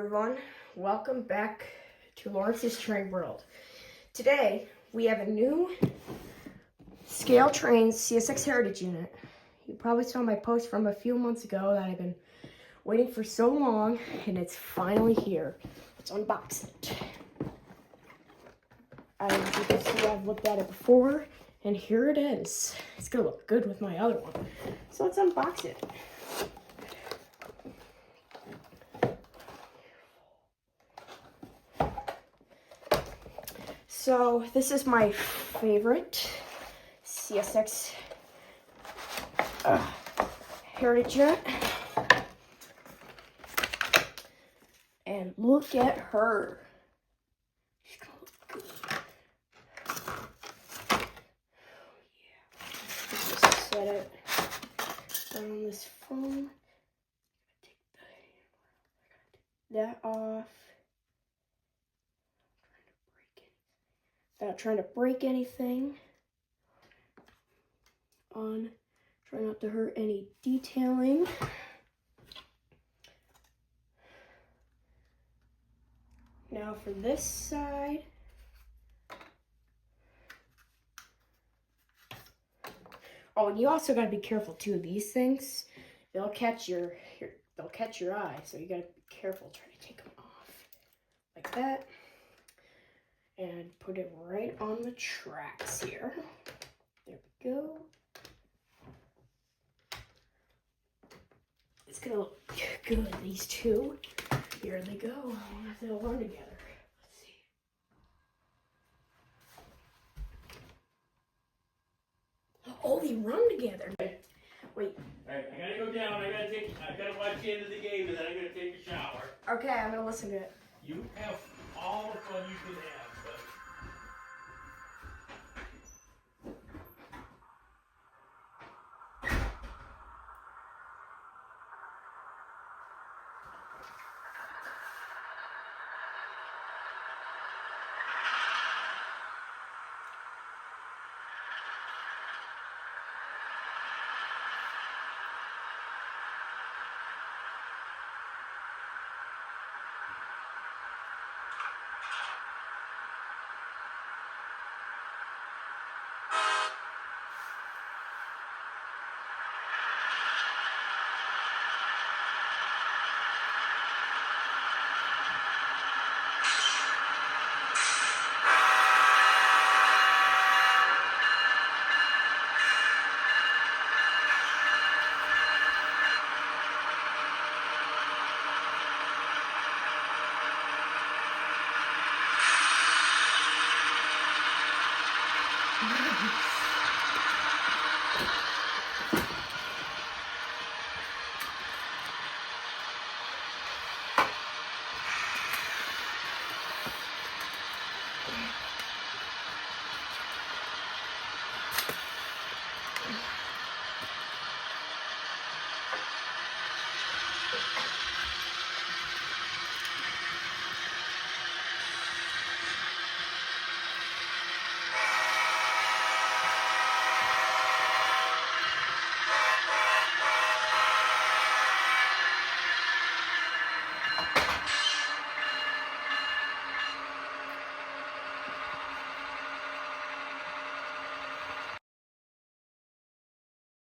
everyone, welcome back to Lawrence's Train World. Today we have a new scale train CSX Heritage unit. You probably saw my post from a few months ago that I've been waiting for so long, and it's finally here. Let's unbox it. As you can see, I've looked at it before, and here it is. It's gonna look good with my other one. So let's unbox it. So this is my favorite CSX Heritage unit. And look at her. She's gonna look good. Oh yeah. Let's just set it on this phone. Take that off. Without trying to break anything. Try not to hurt any detailing. Now for this side. Oh, and you also gotta be careful too. These things, they'll catch your eye, so you gotta be careful. Try to take them off like that. And put it right on the tracks here. There we go. It's gonna look good, these two. Here they go. I wonder if they'll run together. Let's see. Oh, they run together. Wait. Alright, I gotta go down. I gotta watch the end of the game, and then I gotta take a shower. Okay, I'm gonna listen to it. You have all the fun you can have.